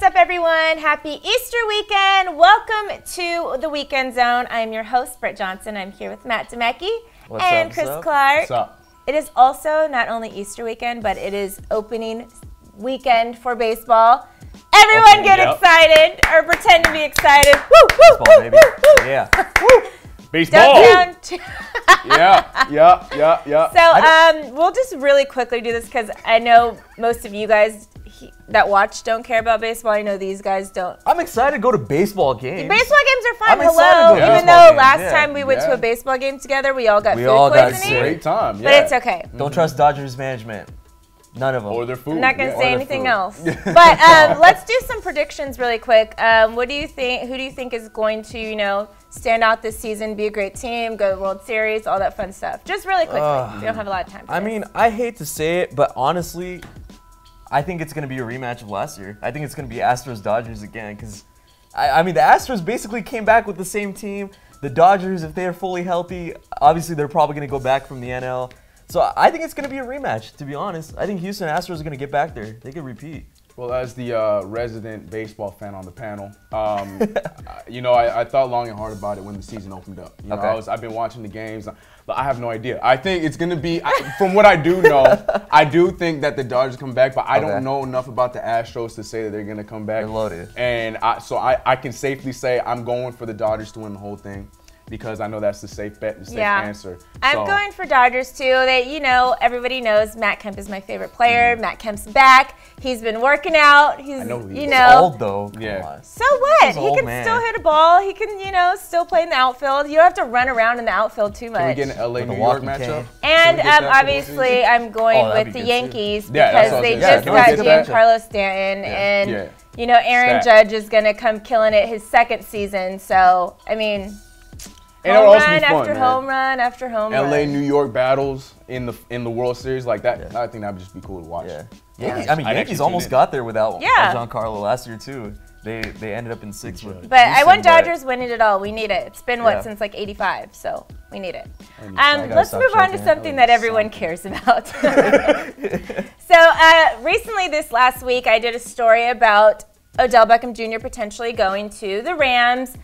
What's up, everyone? Happy Easter weekend. Welcome to the Weekend Zone. I'm your host, Britt Johnson. I'm here with Matt Demecki and Chris Clark. What's up? It is also not only Easter weekend, but it is opening weekend for baseball. Everyone get excited or pretend to be excited. Woo, woo, Baseball, woo, baby. woo, woo. Yeah. Woo. Baseball. Yeah. So we'll just really quickly do this because I know most of you guys that watch don't care about baseball. I know these guys don't. I'm excited to go to baseball games. Baseball games are fun. I'm excited Hello. to go to Even baseball though games, last time we went to a baseball game together, we all got food poisoning. Great time. Yeah. But it's okay. Don't trust Dodgers management. None of them. Or their food. I'm not going to say anything else. But let's do some predictions really quick. What do you think? Who do you think is going to, stand out this season, be a great team, go to the World Series, all that fun stuff? Just really quickly. We don't have a lot of time for this. mean, I hate to say it, but honestly, I think it's going to be a rematch of last year. I think it's going to be Astros-Dodgers again because, I mean, the Astros basically came back with the same team. The Dodgers, if they're fully healthy, obviously they're probably going to go back from the NL. So I think it's going to be a rematch, to be honest. I think Houston Astros are going to get back there. They could repeat. Well, as the resident baseball fan on the panel, I thought long and hard about it when the season opened up. I've been watching the games, but I have no idea. I think it's going to be, from what I do know, I do think that the Dodgers come back, but I don't know enough about the Astros to say that they're going to come back. They're loaded. And I can safely say I'm going for the Dodgers to win the whole thing, because I know that's the safe bet, the safe answer. I'm going for Dodgers too. Everybody knows Matt Kemp is my favorite player. Matt Kemp's back. He's been working out. He's, He's old though. Yeah. So what? He can still hit a ball. He can, still play in the outfield. You don't have to run around in the outfield too much. Can we get an LA New York matchup? And obviously, I'm going with the Yankees because they just got Giancarlo Stanton, and Aaron Judge is gonna come killing it his second season. So I mean. And home run after home run after home run. LA New York battles in the World Series like that. I think that would just be cool to watch. Yankees almost got there without Giancarlo last year too. They ended up in 6. But I want Dodgers winning it all. We need it. It's been since like '85, so we need it. Let's move on to something that everyone cares about. So recently, this last week, I did a story about Odell Beckham Jr. potentially going to the Rams.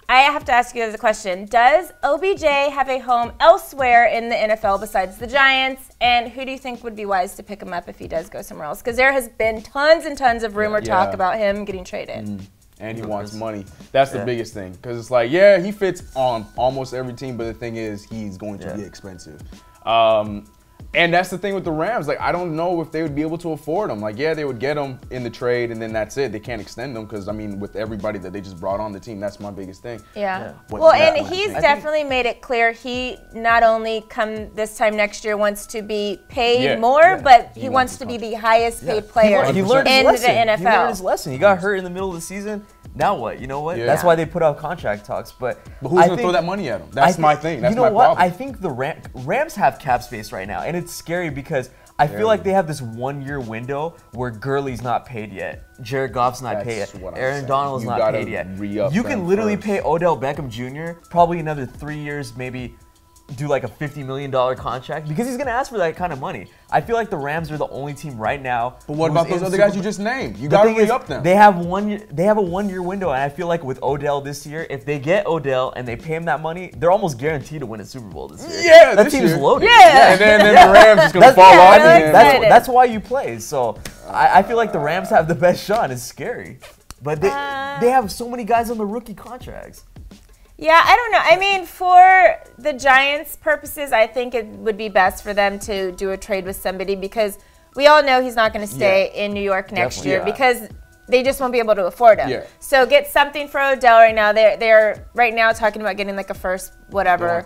I have to ask you guys a question. Does OBJ have a home elsewhere in the NFL besides the Giants? And who do you think would be wise to pick him up if he does go somewhere else? Because there has been tons and tons of rumor talk about him getting traded. And he wants money. That's the biggest thing. Because it's like, he fits on almost every team, but the thing is, he's going to be expensive. And that's the thing with the Rams. Like, I don't know if they would be able to afford him. Like, they would get him in the trade, and then that's it. They can't extend him because, with everybody that they just brought on the team, that's my biggest thing. Well, and he's definitely made it clear he not only come this time next year wants to be paid more, but he wants to be the highest paid player in the NFL. He learned his lesson. He got hurt in the middle of the season. Now what? You know what? That's why they put out contract talks. But who's going to throw that money at him? That's my thing. That's my problem. I think the Rams have cap space right now, and it's scary because I feel like they have this 1-year window where Gurley's not paid yet, Jared Goff's not paid yet, Aaron Donald's not paid yet. You can literally pay Odell Beckham Jr. probably another 3 years, maybe do like a $50 million contract because he's going to ask for that kind of money. I feel like the Rams are the only team right now. But what about those other guys you just named? You got to re-up them. They have a 1-year window, and I feel like with Odell this year, if they get Odell and they pay him that money, they're almost guaranteed to win a Super Bowl this year. Yeah, that team's loaded. Yeah. And then the Rams is going to fall off. That's why you play. So I feel like the Rams have the best shot. It's scary. But they have so many guys on the rookie contracts. Yeah, I don't know. For the Giants' purposes, I think it would be best for them to do a trade with somebody because we all know he's not going to stay in New York next year because they just won't be able to afford him. So get something for Odell right now. They're right now talking about getting like a first whatever.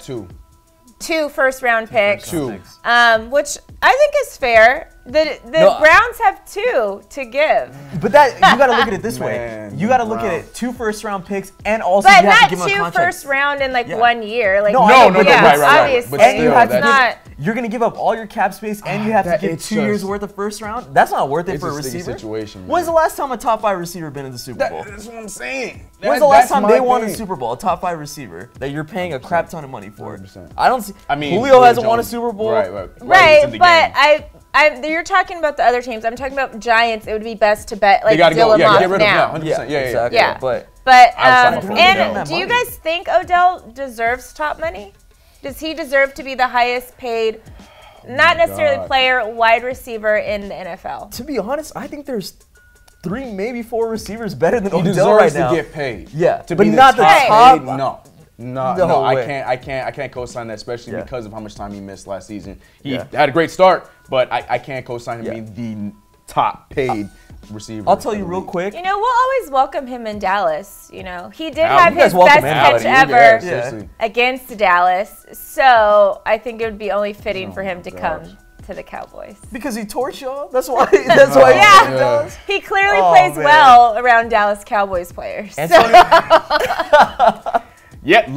Two first-round picks. Which I think is fair. The Browns have 2 to give. But you got to look at it this way. You got to look at it: 2 first-round picks, and also you have to give him a not contract. 2 first-round in like 1 year. Like right. Obviously, And you have to you're going to give up all your cap space, and you have to give 2 years worth of first round. That's not worth it for a receiver. When's the last time a top 5 receiver been in the Super Bowl? That's what I'm saying. When's the last time they won a Super Bowl? A top 5 receiver that you're paying a crap ton of money for. 100%. I don't see. Julio hasn't won a Super Bowl. Right. But You're talking about the other teams. I'm talking about Giants. It would be best to bet like they gotta go. Yeah, get rid now. of him. 100%. Yeah, exactly. Yeah. But and do you guys think Odell deserves top money? Does he deserve to be the highest paid, not necessarily player, wide receiver in the NFL? To be honest, I think there's 3, maybe 4 receivers better than Odell Odell right now. He deserves to get paid. Yeah, but not the top. No, I can't co-sign that, especially because of how much time he missed last season. He had a great start, but I can't co-sign him being the top paid receiver. I'll tell you real quick. You know, we'll always welcome him in Dallas. You know, he did have his best catch ever against Dallas, so I think it would be only fitting for him to come to the Cowboys. Because he torched y'all? That's why. That's why. Yeah. He clearly plays well around Dallas Cowboys players. Yep.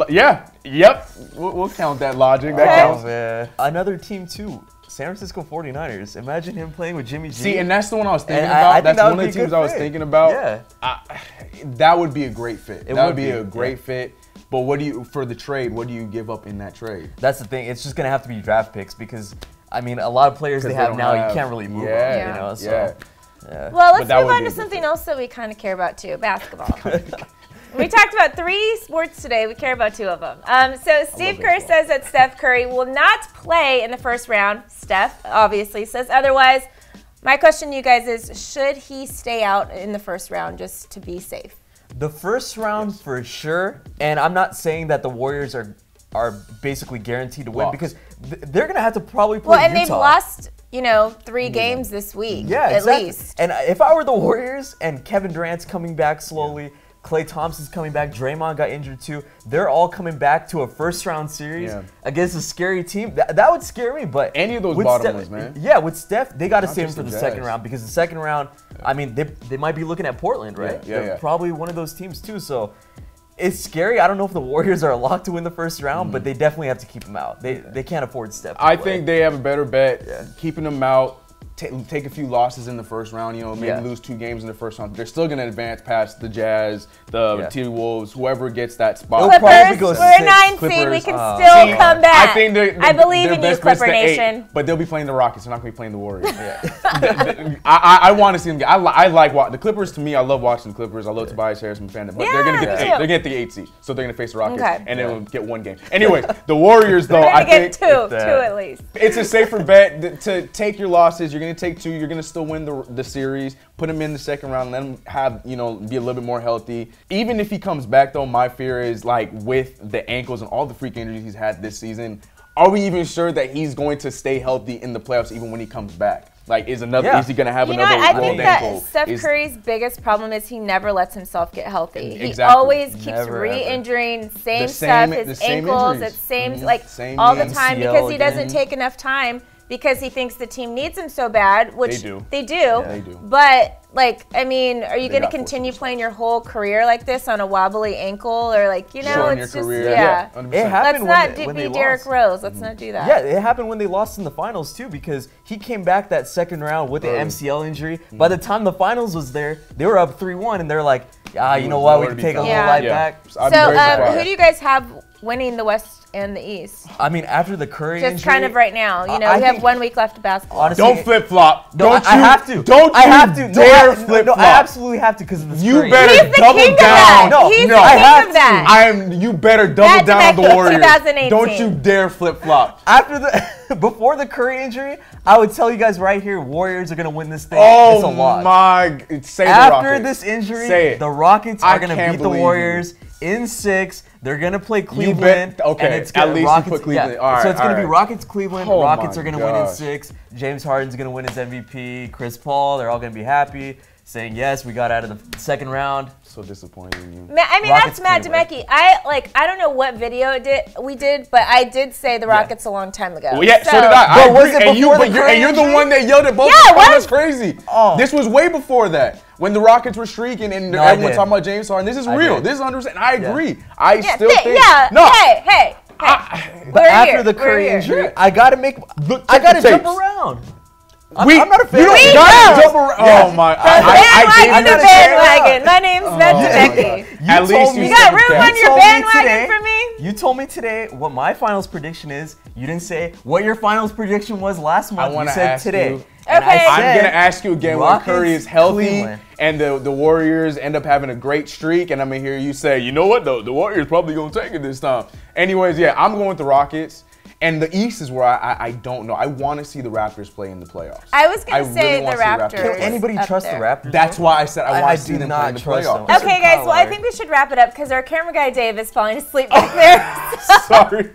We'll count that logic. That counts. Man. Another team too. San Francisco 49ers. Imagine him playing with Jimmy G. See, and that's the one I was thinking about. That's one of the teams I was thinking about. Yeah. That would be a great fit. That would be a great fit. But what do you, for the trade, what do you give up in that trade? That's the thing. It's just going to have to be draft picks because, I mean, a lot of players they have now, you can't really move on, you know? So, Well, let's move on to something else that we kind of care about too, basketball. We talked about 3 sports today. We care about 2 of them. So Steve Kerr says that Steph Curry will not play in the first round. Steph obviously says otherwise. My question to you guys is, should he stay out in the first round just to be safe? The first round for sure. And I'm not saying that the Warriors are basically guaranteed to win because they're going to have to probably play Utah. And they've lost, 3 games this week at least. And if I were the Warriors and Kevin Durant's coming back slowly, Klay Thompson's coming back. Draymond got injured too. They're all coming back to a first-round series against a scary team. That would scare me. But any of those bottomless, man. Yeah, with Steph, they got to save him for the second round because the second round, I mean, they might be looking at Portland, right? Yeah. Probably one of those teams too. So it's scary. I don't know if the Warriors are locked to win the first round, but they definitely have to keep him out. They can't afford Steph. I think they have a better bet keeping him out. Take a few losses in the first round, maybe lose 2 games in the first round. They're still going to advance past the Jazz, the T-Wolves, whoever gets that spot. Clippers, we're 9 seed. We can still come back. I believe in you, Clipper Nation. 8, but they'll be playing the Rockets. They're not going to be playing the Warriors. I want to see them get. I like the Clippers. To me, I love watching the Clippers. I love Tobias Harris. I'm a fan of them. But they're going to get the 8. They're going to get the 8 seed. So they're going to face the Rockets. And then we'll get 1 game. Anyway, the Warriors, though, I think. Two at least. It's a safer bet to take your losses. You're going to take 2. You're going to still win the series, put him in the second round, let him have, be a little bit more healthy. Even if he comes back, though, my fear is, like, with the ankles and all the freak injuries he's had this season, are we even sure that he's going to stay healthy in the playoffs even when he comes back? Like, is he going to have another rolled ankle? I think that Steph Curry's biggest problem is he never lets himself get healthy. He always keeps re-injuring, same stuff, his ankles, all the time because he doesn't take enough time. Because he thinks the team needs him so bad, which they do. Yeah, they do. But, are you going to continue playing your whole career like this on a wobbly ankle? Or, it's just, It happened when they lost. Derrick Rose. Let's not do that. Yeah, it happened when they lost in the finals, too, because he came back that second round with the MCL injury. By the time the finals was there, they were up 3-1, and they're like, you know what, we can take a little light back. So, who do you guys have winning the West and the East? I mean, after the Curry injury, just kind of right now. We have 1 week left of basketball. Honestly, don't flip flop. I have to. I have to dare flip flop. I absolutely have to because of the You better double down. He's the king of that. You better double down on the Warriors. 2018. Don't you dare flip flop. Before the Curry injury, I would tell you guys right here, Warriors are gonna win this thing. Oh it's a lot. After this injury, the Rockets are gonna beat the Warriors in 6. They're gonna play Cleveland. And it's at least Rockets, put Cleveland. Yeah. So it's gonna be Rockets, Cleveland. Rockets are gonna win in 6. James Harden's gonna win his MVP. Chris Paul, they're all gonna be happy, saying yes, we got out of the second round. So disappointed in you. That's Matt Demecki. I don't know what video we did, but I did say the Rockets a long time ago. Well, so did I. Was it and you're the one that yelled at both. That's crazy. This was way before that. When the Rockets were streaking and everyone talking about James Harden, this is real. This is 100%. I agree. I still think. No. Hey. But after the Curry injury, I gotta jump around. I'm not a fan. You don't gotta jump around. Oh my! Bandwagon. My name's Matt Demecki. At least you got room on your bandwagon for me. You told me today what my finals prediction is. You didn't say what your finals prediction was last month. You said today. And I'm going to ask you again when Curry is healthy and the Warriors end up having a great streak, and I'm going to hear you say, you know what, though? The Warriors probably going to take it this time. Anyways, yeah, I'm going with the Rockets. And the East is where I don't know. I want to see the Raptors play in the playoffs. I was going to say the Raptors. Can anybody trust the Raptors? That's why I said I want to see them play in the playoffs. Okay, guys, well, I think we should wrap it up because our camera guy, Dave, is falling asleep back there. Sorry.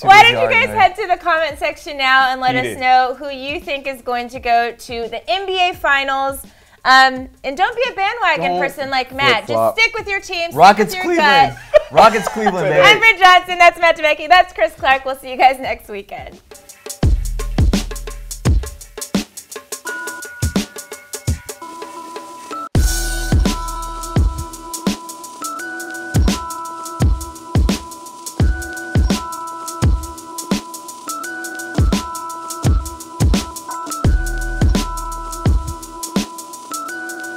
Why don't you guys head to the comment section now and let us know who you think is going to go to the NBA Finals. And don't be a bandwagon person like Matt. Just stick with your team. Rockets, Cleveland. Rockets, Cleveland, baby. I'm Britt Johnson. That's Matt DeBecki. That's Chris Clark. We'll see you guys next weekend.